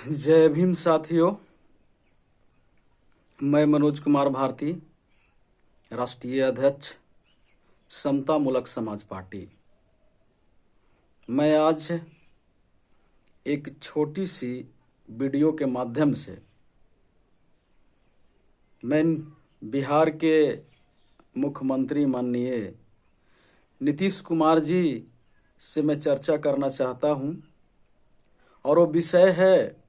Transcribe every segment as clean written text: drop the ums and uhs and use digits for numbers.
जय भीम साथियों। मैं मनोज कुमार भारती, राष्ट्रीय अध्यक्ष समता मूलक समाज पार्टी। मैं आज एक छोटी सी वीडियो के माध्यम से मैं बिहार के मुख्यमंत्री माननीय नीतीश कुमार जी से मैं चर्चा करना चाहता हूं, और वो विषय है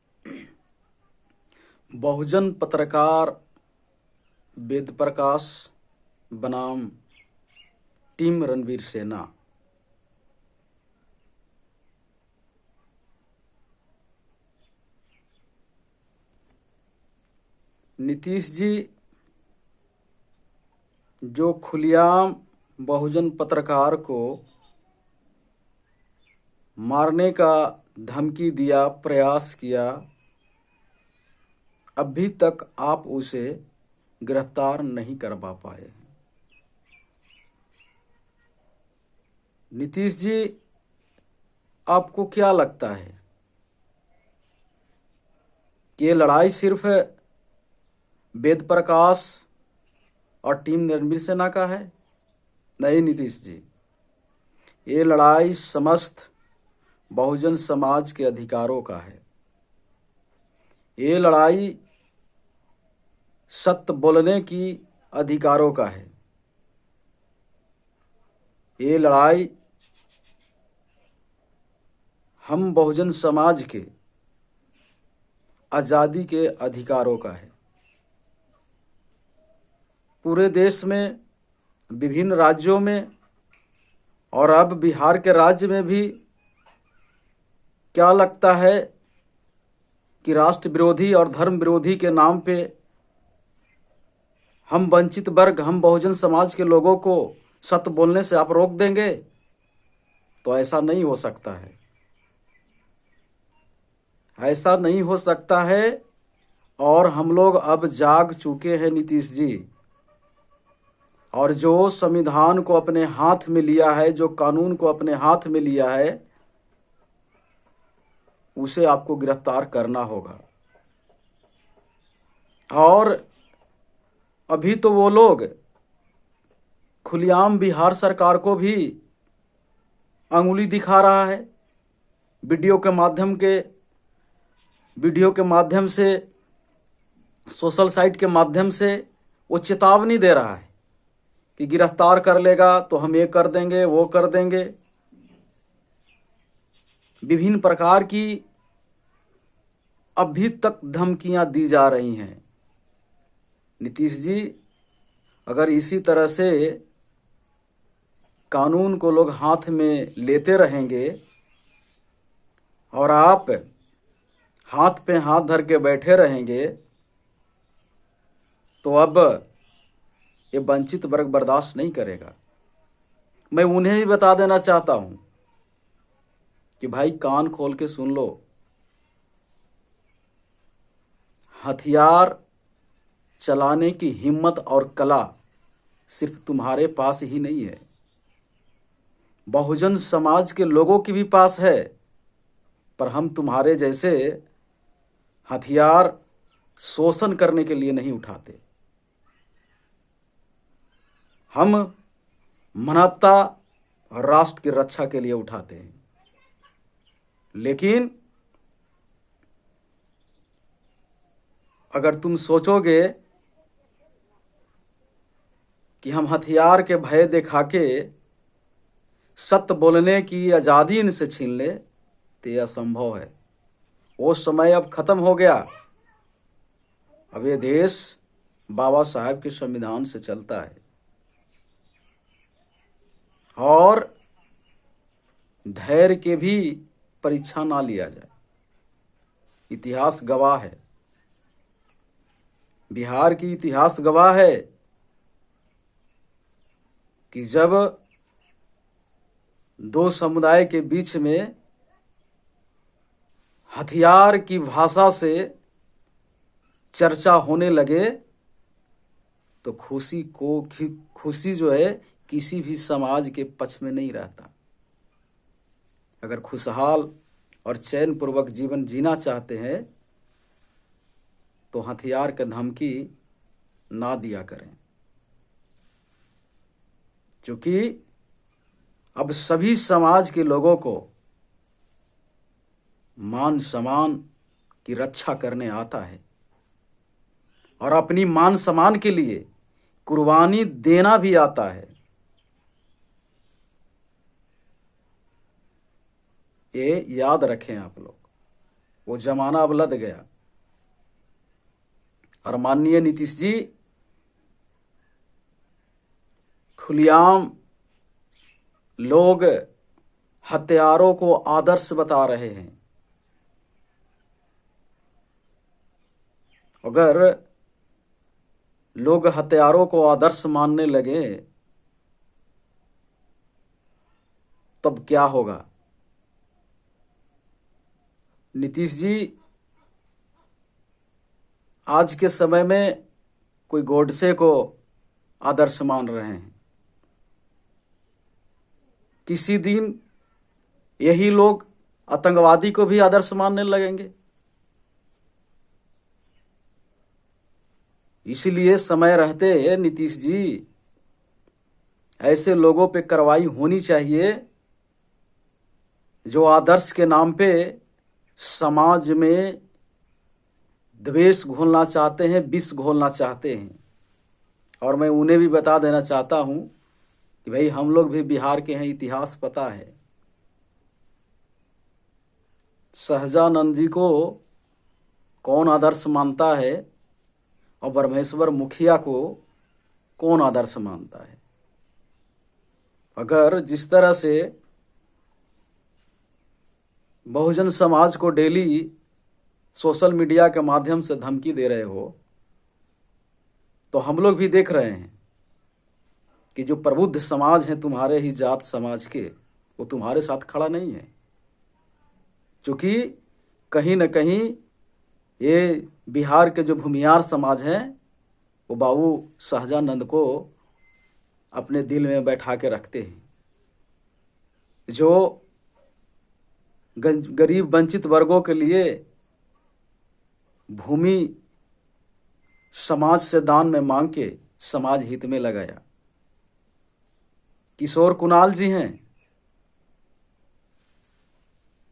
बहुजन पत्रकार वेद प्रकाश बनाम टीम रणवीर सेना। नीतीश जी जो खुलेआम बहुजन पत्रकार को मारने का धमकी दिया, प्रयास किया, अभी तक आप उसे गिरफ्तार नहीं करवा पाए हैं। नीतीश जी, आपको क्या लगता है कि ये लड़ाई सिर्फ वेद प्रकाश और टीम रणवीर सेना का है? नहीं नीतीश जी, ये लड़ाई समस्त बहुजन समाज के अधिकारों का है। ये लड़ाई सत्य बोलने की अधिकारों का है। ये लड़ाई हम बहुजन समाज के आज़ादी के अधिकारों का है। पूरे देश में, विभिन्न राज्यों में और अब बिहार के राज्य में भी क्या लगता है कि राष्ट्र विरोधी और धर्म विरोधी के नाम पे हम वंचित वर्ग, हम बहुजन समाज के लोगों को सत्य बोलने से आप रोक देंगे? तो ऐसा नहीं हो सकता है। ऐसा नहीं हो सकता है। और हम लोग अब जाग चुके हैं नीतीश जी, और जो संविधान को अपने हाथ में लिया है, जो कानून को अपने हाथ में लिया है, उसे आपको गिरफ्तार करना होगा। और अभी तो वो लोग खुलेआम बिहार सरकार को भी अंगुली दिखा रहा है। वीडियो के माध्यम से, सोशल साइट के माध्यम से वो चेतावनी दे रहा है कि गिरफ्तार कर लेगा तो हम ये कर देंगे, वो कर देंगे। विभिन्न प्रकार की अभी तक धमकियां दी जा रही हैं। नीतीश जी, अगर इसी तरह से कानून को लोग हाथ में लेते रहेंगे और आप हाथ पे हाथ धर के बैठे रहेंगे, तो अब ये वंचित वर्ग बर्दाश्त नहीं करेगा। मैं उन्हें ही बता देना चाहता हूं कि भाई कान खोल के सुन लो। हथियार चलाने की हिम्मत और कला सिर्फ तुम्हारे पास ही नहीं है, बहुजन समाज के लोगों के भी पास है। पर हम तुम्हारे जैसे हथियार शोषण करने के लिए नहीं उठाते। हम मानवता और राष्ट्र की रक्षा के लिए उठाते हैं। लेकिन अगर तुम सोचोगे कि हम हथियार के भय दिखा के सत्य बोलने की आज़ादी इनसे छीन ले, तो यह असंभव है। वो समय अब खत्म हो गया। अब ये देश बाबा साहब के संविधान से चलता है, और धैर्य के भी परीक्षा ना लिया जाए। इतिहास गवाह है, बिहार की इतिहास गवाह है कि जब दो समुदाय के बीच में हथियार की भाषा से चर्चा होने लगे, तो खुशी जो है किसी भी समाज के पक्ष में नहीं रहता। अगर खुशहाल और चैन पूर्वक जीवन जीना चाहते हैं तो हथियार की धमकी ना दिया करें, क्योंकि अब सभी समाज के लोगों को मान सम्मान की रक्षा करने आता है और अपनी मान सम्मान के लिए कुर्बानी देना भी आता है। ये याद रखें आप लोग, वो जमाना अब लद गया। और माननीय नीतीश जी खुलेआम लोग हत्यारों को आदर्श बता रहे हैं। अगर लोग हत्यारों को आदर्श मानने लगे तब क्या होगा? नीतीश जी आज के समय में कोई गोडसे को आदर्श मान रहे हैं, किसी दिन यही लोग आतंकवादी को भी आदर्श मानने लगेंगे। इसलिए समय रहते नीतीश जी ऐसे लोगों पे कार्रवाई होनी चाहिए जो आदर्श के नाम पे समाज में द्वेष घोलना चाहते हैं, विष घोलना चाहते हैं। और मैं उन्हें भी बता देना चाहता हूं कि भाई हम लोग भी बिहार के हैं, इतिहास पता है। सहजानंद जी को कौन आदर्श मानता है और ब्रह्मेश्वर मुखिया को कौन आदर्श मानता है? अगर जिस तरह से बहुजन समाज को डेली सोशल मीडिया के माध्यम से धमकी दे रहे हो, तो हम लोग भी देख रहे हैं कि जो प्रबुद्ध समाज है तुम्हारे ही जात समाज के, वो तुम्हारे साथ खड़ा नहीं है। क्योंकि कहीं न कहीं ये बिहार के जो भूमिहार समाज हैं वो बाबू सहजानंद को अपने दिल में बैठा के रखते हैं। जो गरीब वंचित वर्गों के लिए भूमि समाज से दान में मांग के समाज हित में लगाया। किशोर कुणाल जी हैं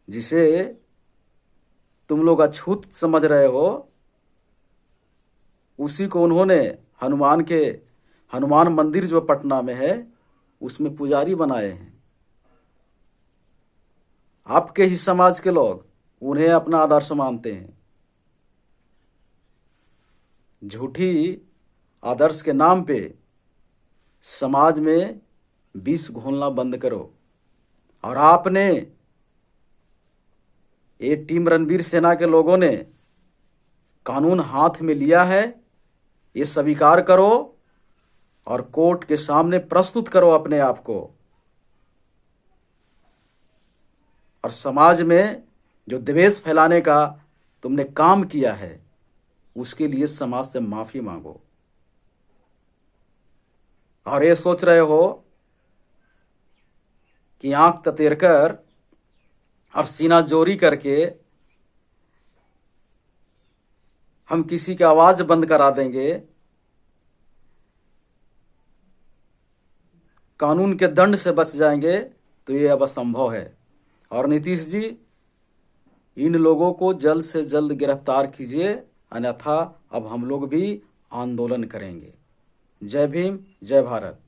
जिसे तुम लोग अछूत समझ रहे हो, उसी को उन्होंने हनुमान मंदिर जो पटना में है उसमें पुजारी बनाए हैं। आपके ही समाज के लोग उन्हें अपना आदर्श मानते हैं। झूठी आदर्श के नाम पे समाज में विष घोलना बंद करो। और आपने, ये टीम रणवीर सेना के लोगों ने कानून हाथ में लिया है, ये स्वीकार करो और कोर्ट के सामने प्रस्तुत करो अपने आप को। और समाज में जो द्वेष फैलाने का तुमने काम किया है उसके लिए समाज से माफी मांगो। और ये सोच रहे हो कि आंख ततेर कर और सीना जोरी करके हम किसी की आवाज बंद करा देंगे, कानून के दंड से बच जाएंगे, तो ये अब असंभव है। और नीतीश जी इन लोगों को जल्द से जल्द गिरफ्तार कीजिए, अन्यथा अब हम लोग भी आंदोलन करेंगे। जय भीम, जय भारत।